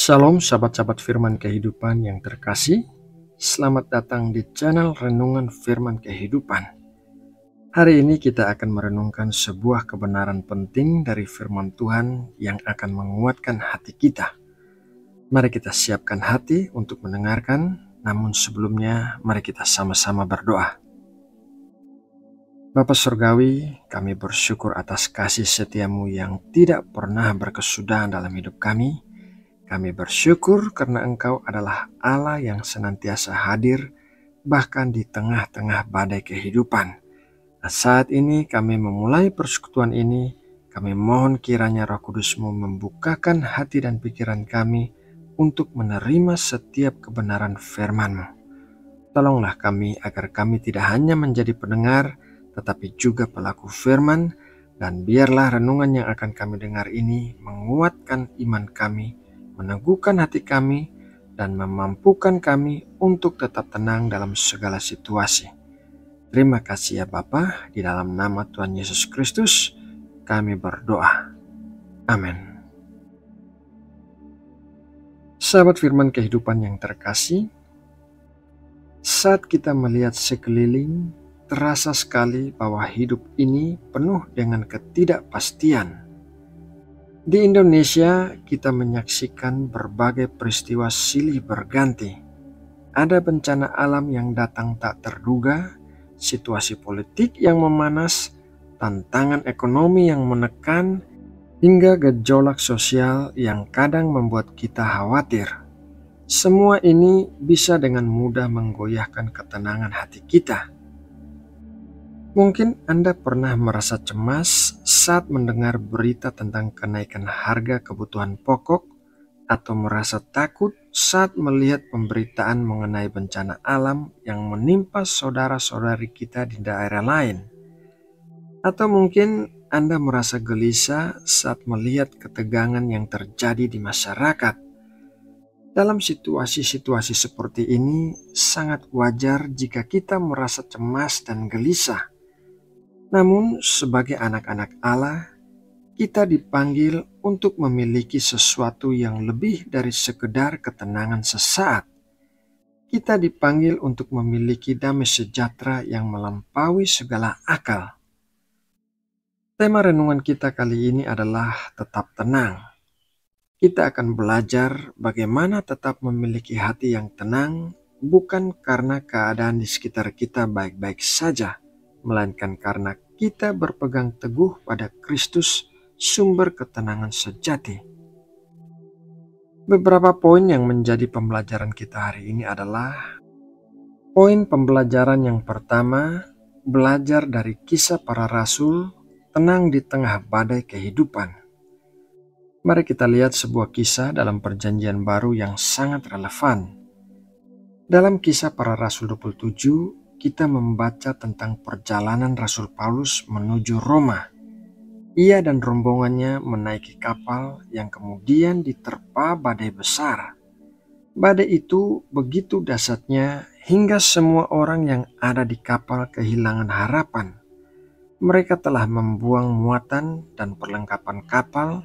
Shalom sahabat-sahabat firman kehidupan yang terkasih. Selamat datang di channel Renungan Firman Kehidupan. Hari ini kita akan merenungkan sebuah kebenaran penting dari firman Tuhan yang akan menguatkan hati kita. Mari kita siapkan hati untuk mendengarkan, namun sebelumnya mari kita sama-sama berdoa. Bapa Surgawi, kami bersyukur atas kasih setiamu yang tidak pernah berkesudahan dalam hidup kami. Kami bersyukur karena Engkau adalah Allah yang senantiasa hadir bahkan di tengah-tengah badai kehidupan. Nah, saat ini kami memulai persekutuan ini, kami mohon kiranya Roh Kudus-Mu membukakan hati dan pikiran kami untuk menerima setiap kebenaran firman-Mu. Tolonglah kami agar kami tidak hanya menjadi pendengar, tetapi juga pelaku firman, dan biarlah renungan yang akan kami dengar ini menguatkan iman kami, meneguhkan hati kami, dan memampukan kami untuk tetap tenang dalam segala situasi. Terima kasih ya Bapa, di dalam nama Tuhan Yesus Kristus kami berdoa. Amin. Sahabat firman kehidupan yang terkasih, saat kita melihat sekeliling, terasa sekali bahwa hidup ini penuh dengan ketidakpastian. Di Indonesia, kita menyaksikan berbagai peristiwa silih berganti. Ada bencana alam yang datang tak terduga, situasi politik yang memanas, tantangan ekonomi yang menekan, hingga gejolak sosial yang kadang membuat kita khawatir. Semua ini bisa dengan mudah menggoyahkan ketenangan hati kita. Mungkin Anda pernah merasa cemas saat mendengar berita tentang kenaikan harga kebutuhan pokok, atau merasa takut saat melihat pemberitaan mengenai bencana alam yang menimpa saudara-saudari kita di daerah lain. Atau mungkin Anda merasa gelisah saat melihat ketegangan yang terjadi di masyarakat. Dalam situasi-situasi seperti ini, sangat wajar jika kita merasa cemas dan gelisah. Namun, sebagai anak-anak Allah, kita dipanggil untuk memiliki sesuatu yang lebih dari sekedar ketenangan sesaat. Kita dipanggil untuk memiliki damai sejahtera yang melampaui segala akal. Tema renungan kita kali ini adalah tetap tenang. Kita akan belajar bagaimana tetap memiliki hati yang tenang, bukan karena keadaan di sekitar kita baik-baik saja, melainkan karena kita berpegang teguh pada Kristus, sumber ketenangan sejati. Beberapa poin yang menjadi pembelajaran kita hari ini adalah: poin pembelajaran yang pertama, belajar dari kisah para rasul, tenang di tengah badai kehidupan. Mari kita lihat sebuah kisah dalam Perjanjian Baru yang sangat relevan. Dalam Kisah Para Rasul 27, kita membaca tentang perjalanan Rasul Paulus menuju Roma. Ia dan rombongannya menaiki kapal yang kemudian diterpa badai besar. Badai itu begitu dahsyatnya hingga semua orang yang ada di kapal kehilangan harapan. Mereka telah membuang muatan dan perlengkapan kapal,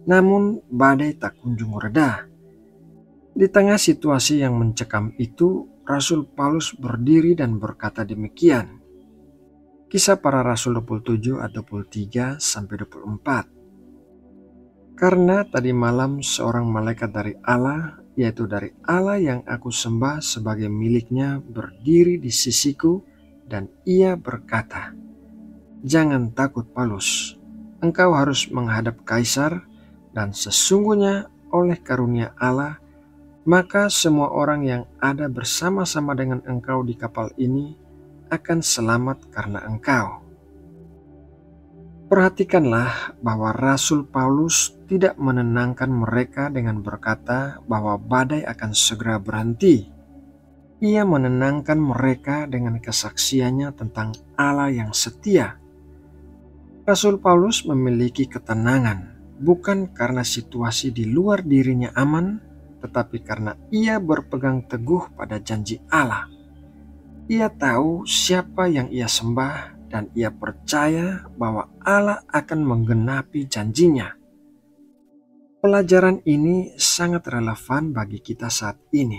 namun badai tak kunjung reda. Di tengah situasi yang mencekam itu, Rasul Paulus berdiri dan berkata demikian. Kisah Para Rasul 27 ayat 23-24. Karena tadi malam seorang malaikat dari Allah, yaitu dari Allah yang aku sembah sebagai miliknya, berdiri di sisiku, dan ia berkata, "Jangan takut Paulus, engkau harus menghadap Kaisar, dan sesungguhnya oleh karunia Allah, maka semua orang yang ada bersama-sama dengan engkau di kapal ini akan selamat karena engkau." Perhatikanlah bahwa Rasul Paulus tidak menenangkan mereka dengan berkata bahwa badai akan segera berhenti. Ia menenangkan mereka dengan kesaksiannya tentang Allah yang setia. Rasul Paulus memiliki ketenangan bukan karena situasi di luar dirinya aman, tetapi karena ia berpegang teguh pada janji Allah. Ia tahu siapa yang ia sembah dan ia percaya bahwa Allah akan menggenapi janjinya. Pelajaran ini sangat relevan bagi kita saat ini.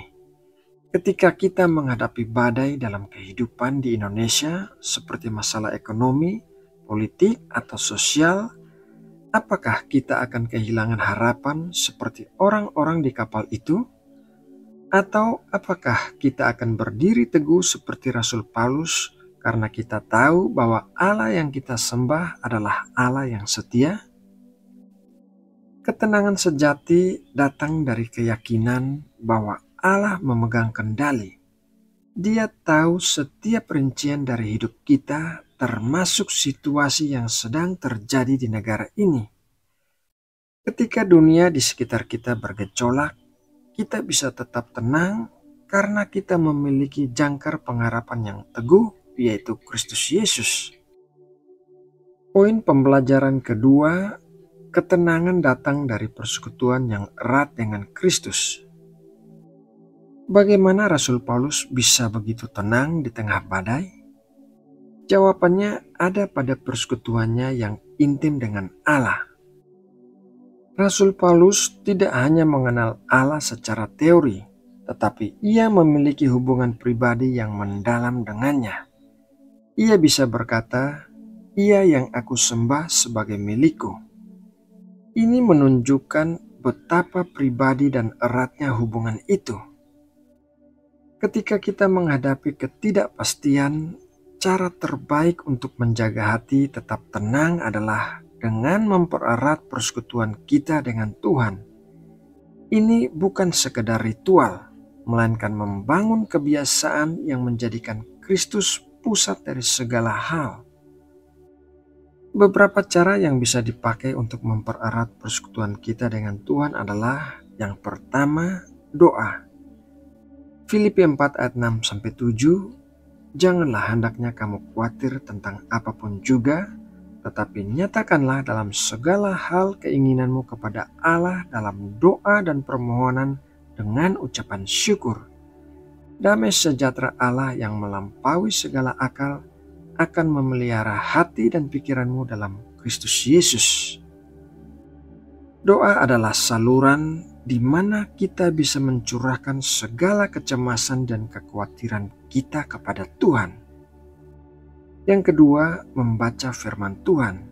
Ketika kita menghadapi badai dalam kehidupan di Indonesia, seperti masalah ekonomi, politik, atau sosial, apakah kita akan kehilangan harapan seperti orang-orang di kapal itu? Atau apakah kita akan berdiri teguh seperti Rasul Paulus karena kita tahu bahwa Allah yang kita sembah adalah Allah yang setia? Ketenangan sejati datang dari keyakinan bahwa Allah memegang kendali. Dia tahu setiap rincian dari hidup kita, termasuk situasi yang sedang terjadi di negara ini. Ketika dunia di sekitar kita bergejolak, kita bisa tetap tenang karena kita memiliki jangkar pengharapan yang teguh, yaitu Kristus Yesus. Poin pembelajaran kedua, ketenangan datang dari persekutuan yang erat dengan Kristus. Bagaimana Rasul Paulus bisa begitu tenang di tengah badai? Jawabannya ada pada persekutuannya yang intim dengan Allah. Rasul Paulus tidak hanya mengenal Allah secara teori, tetapi ia memiliki hubungan pribadi yang mendalam dengannya. Ia bisa berkata, "Ia yang aku sembah sebagai milikku." Ini menunjukkan betapa pribadi dan eratnya hubungan itu. Ketika kita menghadapi ketidakpastian, cara terbaik untuk menjaga hati tetap tenang adalah dengan mempererat persekutuan kita dengan Tuhan. Ini bukan sekedar ritual, melainkan membangun kebiasaan yang menjadikan Kristus pusat dari segala hal. Beberapa cara yang bisa dipakai untuk mempererat persekutuan kita dengan Tuhan adalah yang pertama, doa. Filipi 4 ayat 6-7, janganlah hendaknya kamu khawatir tentang apapun juga, tetapi nyatakanlah dalam segala hal keinginanmu kepada Allah dalam doa dan permohonan dengan ucapan syukur. Damai sejahtera Allah yang melampaui segala akal akan memelihara hati dan pikiranmu dalam Kristus Yesus. Doa adalah saluran di mana kita bisa mencurahkan segala kecemasan dan kekhawatiran kita kepada Tuhan. Yang kedua, membaca firman Tuhan.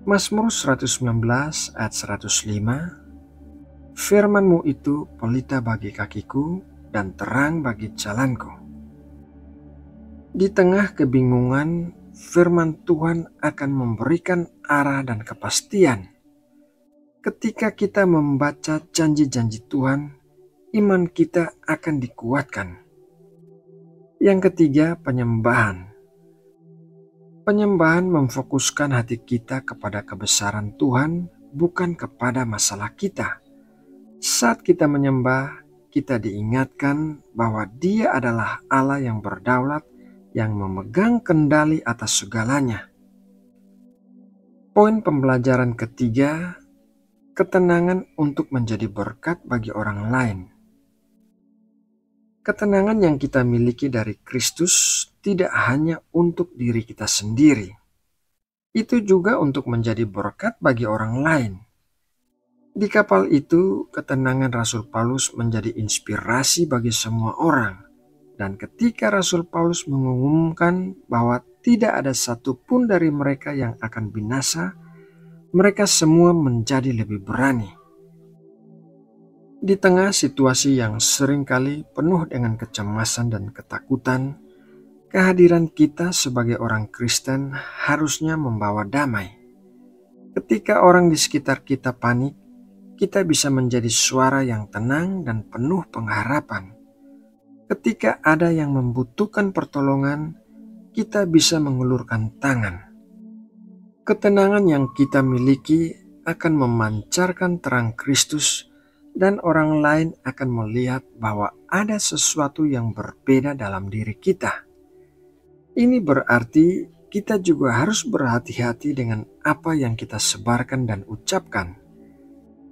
Mazmur 119 ayat 105, firman-Mu itu pelita bagi kakiku dan terang bagi jalanku. Di tengah kebingungan, firman Tuhan akan memberikan arah dan kepastian. Ketika kita membaca janji-janji Tuhan, iman kita akan dikuatkan. Yang ketiga, penyembahan. Penyembahan memfokuskan hati kita kepada kebesaran Tuhan, bukan kepada masalah kita. Saat kita menyembah, kita diingatkan bahwa Dia adalah Allah yang berdaulat, yang memegang kendali atas segalanya. Poin pembelajaran ketiga, ketenangan untuk menjadi berkat bagi orang lain. Ketenangan yang kita miliki dari Kristus tidak hanya untuk diri kita sendiri. Itu juga untuk menjadi berkat bagi orang lain. Di kapal itu, ketenangan Rasul Paulus menjadi inspirasi bagi semua orang. Dan ketika Rasul Paulus mengumumkan bahwa tidak ada satupun dari mereka yang akan binasa, mereka semua menjadi lebih berani. Di tengah situasi yang seringkali penuh dengan kecemasan dan ketakutan, kehadiran kita sebagai orang Kristen harusnya membawa damai. Ketika orang di sekitar kita panik, kita bisa menjadi suara yang tenang dan penuh pengharapan. Ketika ada yang membutuhkan pertolongan, kita bisa mengulurkan tangan. Ketenangan yang kita miliki akan memancarkan terang Kristus dan orang lain akan melihat bahwa ada sesuatu yang berbeda dalam diri kita. Ini berarti kita juga harus berhati-hati dengan apa yang kita sebarkan dan ucapkan.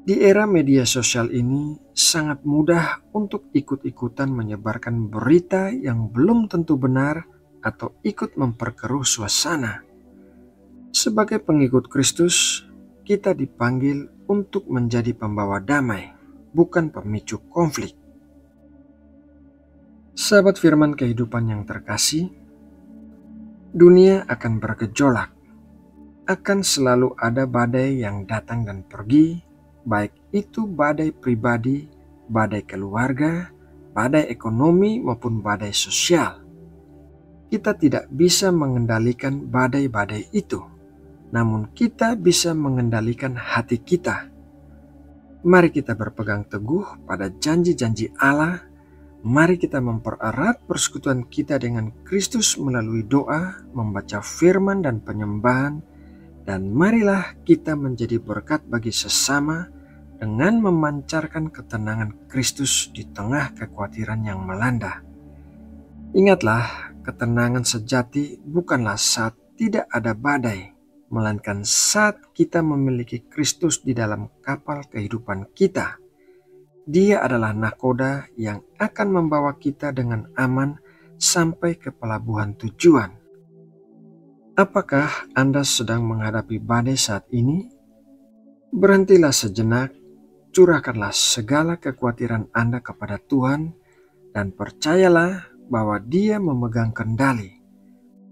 Di era media sosial ini sangat mudah untuk ikut-ikutan menyebarkan berita yang belum tentu benar atau ikut memperkeruh suasana. Sebagai pengikut Kristus, kita dipanggil untuk menjadi pembawa damai, bukan pemicu konflik. Sahabat firman kehidupan yang terkasih, dunia akan bergejolak. Akan selalu ada badai yang datang dan pergi, baik itu badai pribadi, badai keluarga, badai ekonomi maupun badai sosial. Kita tidak bisa mengendalikan badai-badai itu, namun kita bisa mengendalikan hati kita. Mari kita berpegang teguh pada janji-janji Allah. Mari kita mempererat persekutuan kita dengan Kristus melalui doa, membaca firman dan penyembahan. Dan marilah kita menjadi berkat bagi sesama dengan memancarkan ketenangan Kristus di tengah kekhawatiran yang melanda. Ingatlah, ketenangan sejati bukanlah saat tidak ada badai, melainkan saat kita memiliki Kristus di dalam kapal kehidupan kita. Dia adalah nahkoda yang akan membawa kita dengan aman sampai ke pelabuhan tujuan. Apakah Anda sedang menghadapi badai saat ini? Berhentilah sejenak, curahkanlah segala kekhawatiran Anda kepada Tuhan, dan percayalah bahwa Dia memegang kendali.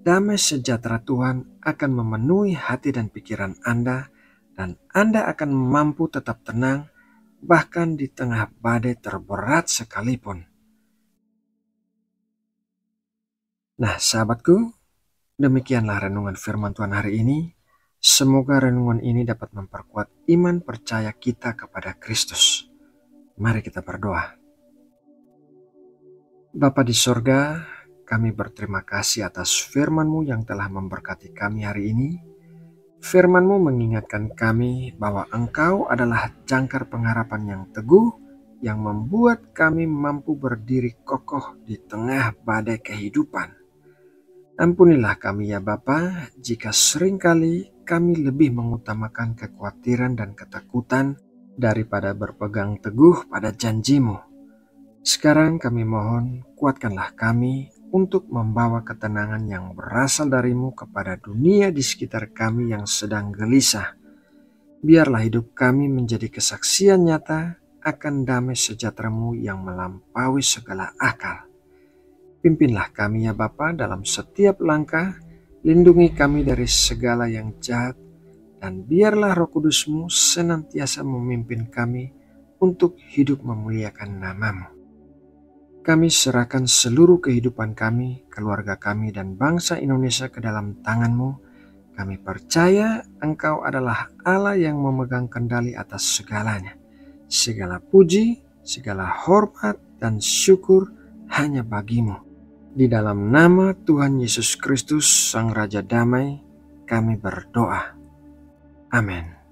Damai sejahtera Tuhan akan memenuhi hati dan pikiran Anda, dan Anda akan mampu tetap tenang bahkan di tengah badai terberat sekalipun. Nah, sahabatku, demikianlah renungan firman Tuhan hari ini. Semoga renungan ini dapat memperkuat iman percaya kita kepada Kristus. Mari kita berdoa. Bapa di sorga, kami berterima kasih atas firman-Mu yang telah memberkati kami hari ini. Firman-Mu mengingatkan kami bahwa Engkau adalah jangkar pengharapan yang teguh yang membuat kami mampu berdiri kokoh di tengah badai kehidupan. Ampunilah kami ya Bapa, jika seringkali kami lebih mengutamakan kekhawatiran dan ketakutan daripada berpegang teguh pada janji-Mu. Sekarang kami mohon, kuatkanlah kami untuk membawa ketenangan yang berasal dari-Mu kepada dunia di sekitar kami yang sedang gelisah. Biarlah hidup kami menjadi kesaksian nyata akan damai sejahtera-Mu yang melampaui segala akal. Pimpinlah kami ya Bapa dalam setiap langkah, lindungi kami dari segala yang jahat, dan biarlah Roh Kudus-Mu senantiasa memimpin kami untuk hidup memuliakan nama-Mu. Kami serahkan seluruh kehidupan kami, keluarga kami, dan bangsa Indonesia ke dalam tangan-Mu. Kami percaya Engkau adalah Allah yang memegang kendali atas segalanya. Segala puji, segala hormat, dan syukur hanya bagi-Mu. Di dalam nama Tuhan Yesus Kristus, Sang Raja Damai, kami berdoa. Amin.